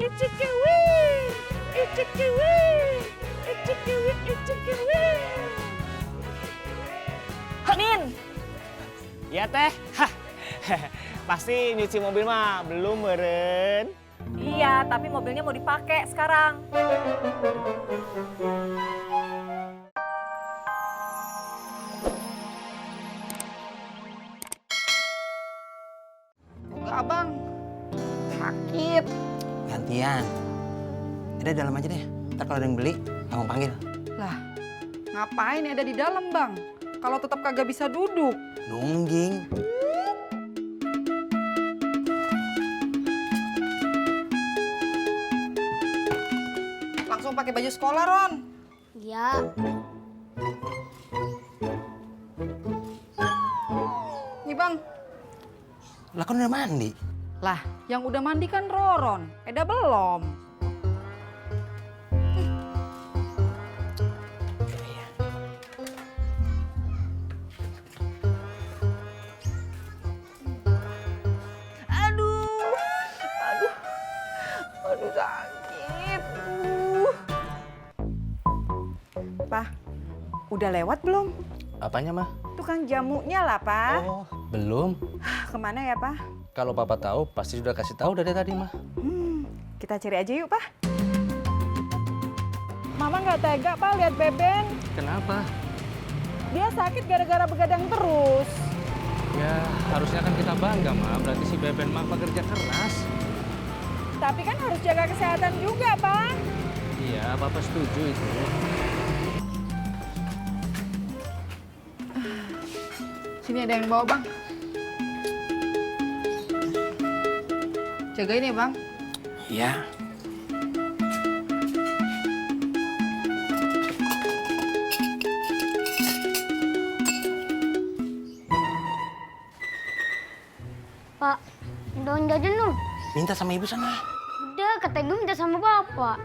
Icikewir, icikewir, icikewir, icikewir. Amin. Iya teh. Hah. Pasti nyuci mobil mah belum meren. Iya, tapi mobilnya mau dipakai sekarang. Enggak abang, sakit. Gantian. Ada dalam aja deh. Ntar kalau ada yang beli, abang panggil. Lah, ngapain ada di dalam bang? Kalau tetap kagak bisa duduk. Nungging. Langsung pakai baju sekolah Ron. Ya, Nih bang. Lah kan udah mandi. Lah, yang udah mandi kan Roron. Eda belum. Aduh sakit. Pak, udah lewat belum? Apanya, Mah? Tukang jamunya lah, Pak. Oh, belum. Kemana ya, Pak? Kalau Papa tahu, pasti sudah kasih tahu dari tadi, Mah. Kita cari aja yuk, Pak. Mama nggak tega, Pak, lihat Beben. Kenapa? Dia sakit gara-gara begadang terus. Ya, harusnya kan kita bangga, Mah. Berarti si Beben mah pekerja keras. Tapi kan harus jaga kesehatan juga, Pak. Iya, Papa setuju itu. Sini ada yang bawa, Bang. Jagain ya, Bang. Iya. Pak, daun jajan dong. Minta sama ibu sana. Udah, kata ibu minta sama bapak.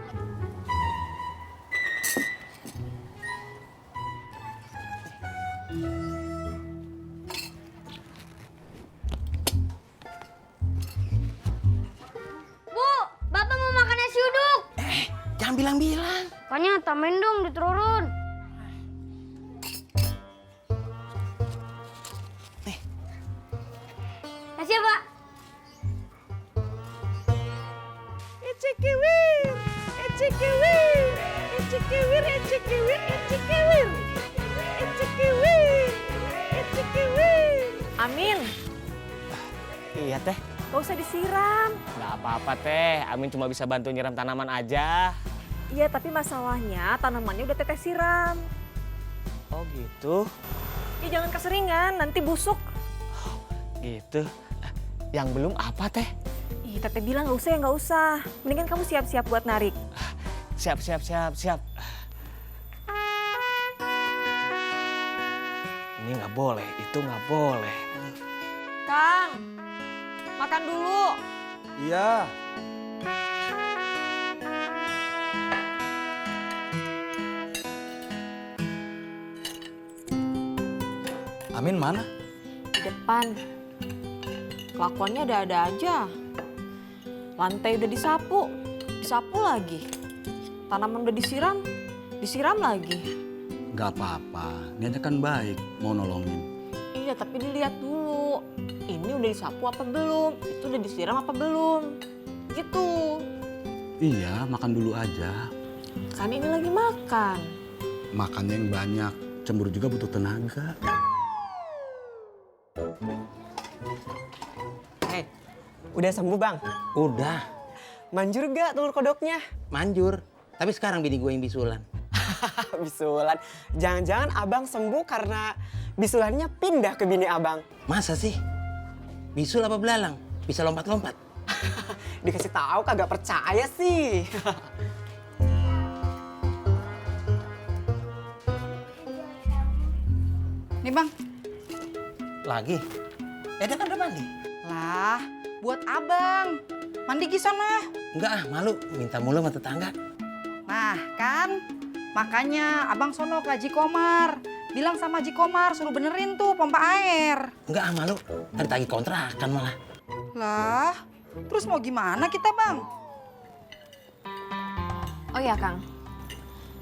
Bu, bapak mau makan nasi uduk. Jangan bilang-bilang. Pokoknya tambahin dong, diturun. Nih. Kasih ya, Pak. Icikewir, icikewir, icikewir, icikewir, icikewir. Icikewir, icikewir. Amin, Iya teh. gak usah disiram. Nggak apa-apa teh. Amin cuma bisa bantu nyiram tanaman aja. Iya, tapi masalahnya tanamannya udah teteh siram. Oh gitu. Ya jangan keseringan, nanti busuk. Gitu. Yang belum apa teh? Ih, teteh bilang gak usah ya gak usah. Mendingan kamu siap-siap buat narik. Siap, siap, siap, siap. Ini nggak boleh, itu nggak boleh. Kang, makan dulu. Iya. Amin mana? Di depan. Kelakuannya ada-ada aja. Lantai udah disapu, disapu lagi. Tanaman udah disiram, disiram lagi. Gak apa-apa, niatnya kan baik, mau nolongin. Iya, tapi dilihat dulu. Ini udah disapu apa belum? Itu udah disiram apa belum? Gitu. Iya, makan dulu aja. Kan ini lagi makan. Makannya yang banyak, cemburu juga butuh tenaga. Hei, udah sembuh bang? Udah. Manjur gak telur kodoknya? Manjur. Tapi sekarang bini gue yang bisulan. Bisulan. Jangan-jangan abang sembuh karena bisulannya pindah ke bini abang. Masa sih? Bisul apa belalang? Bisa lompat-lompat? Dikasih tahu kagak percaya sih. Nih, Bang. Lagi? Eda kan udah mandi. Lah, buat abang. Mandi di sana. Enggak ah, malu. Minta mulu sama tetangga. Nah, kan? Makanya abang sono ke Haji Komar. Bilang sama Haji Komar suruh benerin tuh pompa air. Enggak ah, malu. Ntar ditagih kontrakan malah. Lah, terus mau gimana kita, Bang? Oh iya Kang,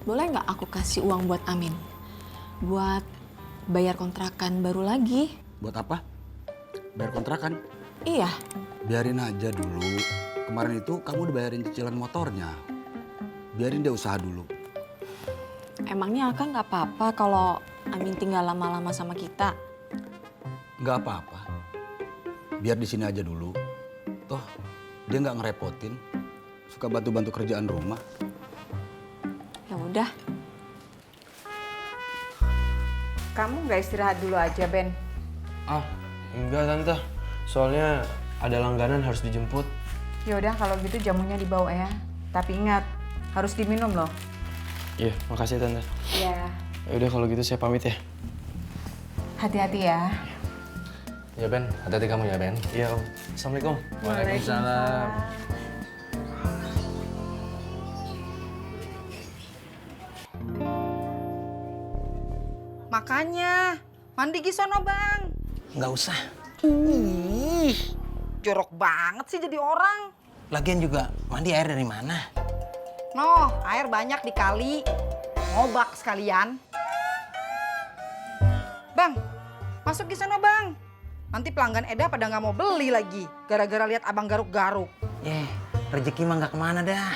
boleh nggak aku kasih uang buat Amin? Buat bayar kontrakan baru lagi. Buat apa? Bayar kontrakan? Iya, Biarin aja dulu. Kemarin itu kamu dibayarin cicilan motornya. Biarin dia usaha dulu. emangnya Akang nggak apa-apa kalau Amin tinggal lama-lama sama kita? Nggak apa-apa. Biar di sini aja dulu. Toh dia nggak ngerepotin. Suka bantu-bantu kerjaan rumah. Ya udah. Kamu nggak istirahat dulu aja, Ben? Ah, enggak Tante. Soalnya ada langganan harus dijemput. Yaudah kalau gitu jamunya dibawa ya. Tapi ingat, harus diminum loh. Iya, makasih Tante. Iya. Ya udah kalau gitu saya pamit ya. Hati-hati ya. Ya Ben, hati-hati kamu ya Ben. Iya Om. Assalamualaikum. Waalaikumsalam. Makanya, mandi gisono Bang. Nggak usah. Ih, jorok banget sih jadi orang. Lagian juga mandi air dari mana? Noh, air banyak di kali. Ngobak sekalian. Bang, masuk gisono Bang. Nanti pelanggan Eda pada nggak mau beli lagi. Gara-gara lihat abang garuk-garuk. Rezeki mah nggak kemana dah.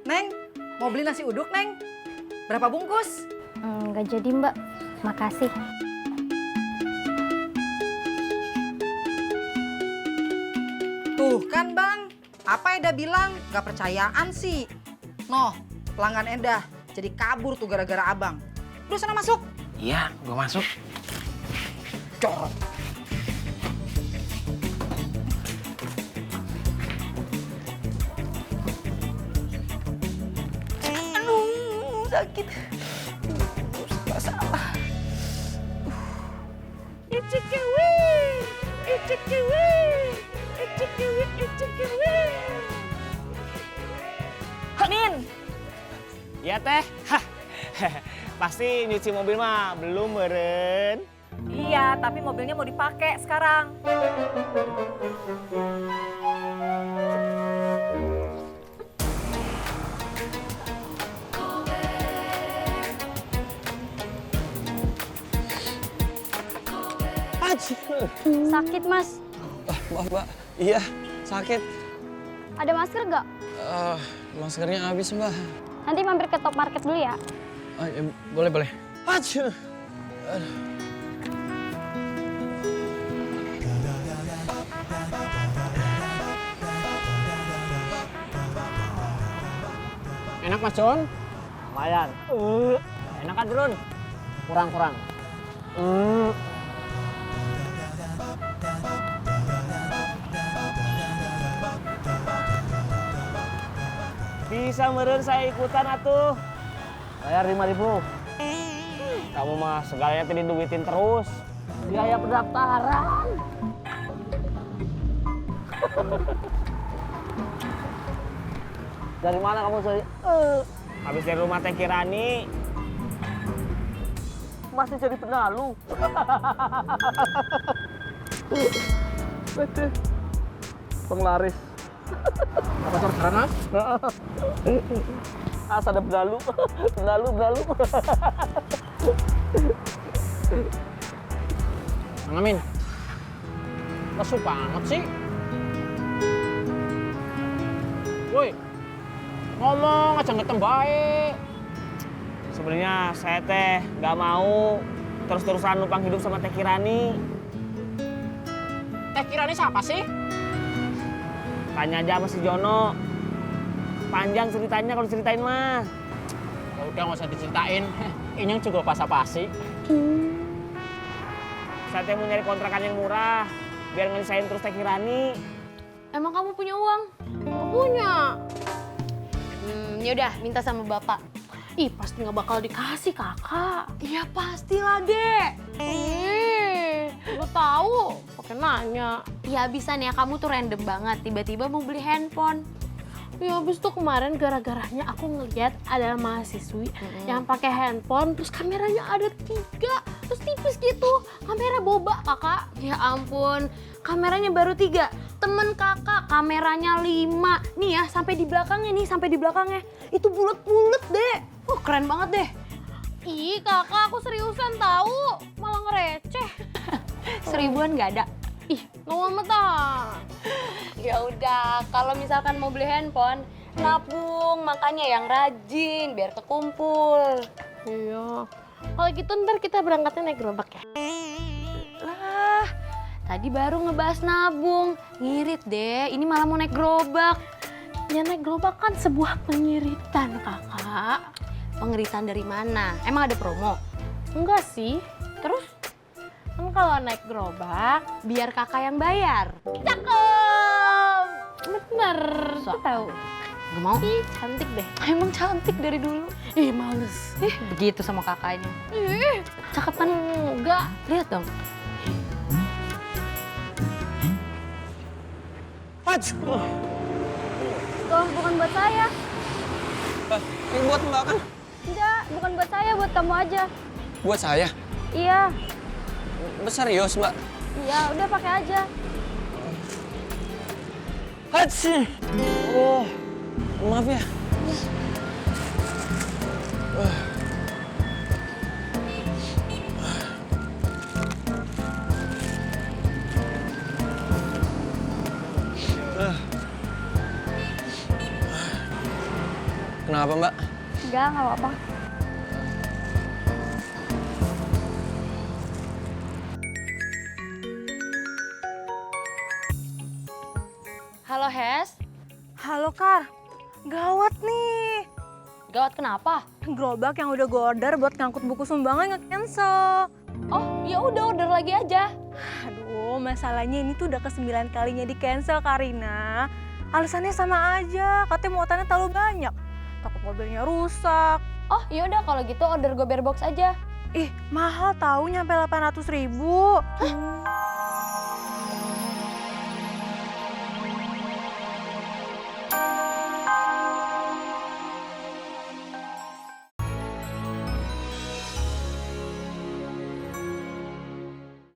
Neng, mau beli nasi uduk, Neng? Berapa bungkus? Nggak jadi Mbak, makasih. Tuh kan Bang, apa Eda bilang? Gak percayaan sih. Noh, pelanggan Eda jadi kabur tuh gara-gara abang. Udah sana masuk. Iya, gua masuk. Corok. Aduh, sakit. Gak salah. Amin! Iya teh. Hah. Pasti nyuci mobil mah belum meren. Iya, tapi mobilnya mau dipakai sekarang. Sakit Mas, Mbak. Iya, sakit. ada masker nggak? Maskernya habis Mbak. Nanti mampir ke Top Market dulu ya. Boleh. Enak Mas John? Lumayan. Enak kan Drun? Kurang. Bisa meren saya ikutan atuh. Bayar 5.000. Kamu mah segalanya tidak duitin terus. Biaya pendaftaran. Dari mana kamu saya? Habis dari rumah Teh Kirani. Masih jadi penalu. Penglaris. Motor Sarana? Ada benalu. Benalu. Mang Amin. Lesu banget sih. Woi, ngomong aja ngetem baik. Sebenarnya saya teh nggak mau terus-terusan numpang hidup sama Teh Kirani. Teh Kirani siapa sih? Tanya aja sama si Jono. Panjang ceritanya kalau ceritain mah. Ya udah nggak usah diceritain. Ini juga pasa-pasi. Saya teh mau nyari kontrakan yang murah biar ngelisain terus Teh Kirani. Emang kamu punya uang? Nggak punya. Yaudah, minta sama bapak. Ih, pasti nggak bakal dikasih, Kakak. Iya pastilah, Dek. Lo tahu, pakai nanya. Ya bisa nih ya, kamu tuh random banget. Tiba-tiba mau beli handphone. Ya habis tuh kemarin gara-garanya aku ngeliat ada mahasiswi yang pakai handphone, terus kameranya ada 3. terus tipis gitu. Kamera boba kakak. Ya ampun, kameranya baru 3. Temen kakak kameranya 5. Nih ya, sampai di belakangnya. Itu bulet-bulet deh. Keren banget deh. Ih kakak, aku seriusan tahu, malah ngereceh. 1000-an nggak ada. Ih, nggak amat ah. Ya udah, kalau misalkan mau beli handphone, nabung, makanya yang rajin biar kekumpul. Iya. Kalau gitu ntar kita berangkatnya naik gerobak ya. Lah, tadi baru ngebahas nabung. Ngirit deh, ini malah mau naik gerobak. Ya naik gerobak kan sebuah pengiritan kakak. Pengiritan dari mana? Emang ada promo? Enggak sih. Terus? Kan kalau naik gerobak, Biar kakak yang bayar. cakep. Bener. So. Aku tahu. Gak mau? Ih, cantik deh. Emang cantik dari dulu. Ih, males. Begitu sama kakaknya. Ih, Cakep kan? enggak. Lihat dong. Tuh, bukan buat saya. Ini buat Mbak kan? Enggak, bukan buat saya, buat kamu aja. Buat saya. Iya, Serius, Mbak? iya, udah pakai aja. Hatsih. Oh, maaf ya. Kenapa, Mbak? Enggak apa-apa. Halo, Hes. Halo Kar, gawat nih. Gawat kenapa? Gerobak yang udah gue order buat ngangkut buku sumbangan nge-cancel. Oh, ya udah order lagi aja. Aduh, masalahnya ini tuh udah ke-9 kalinya di-cancel Karina. Alasannya sama aja, katanya muatannya terlalu banyak. Takut mobilnya rusak. Oh, ya udah kalau gitu order Gober Box aja. Ih, mahal tahu nyampe 800.000.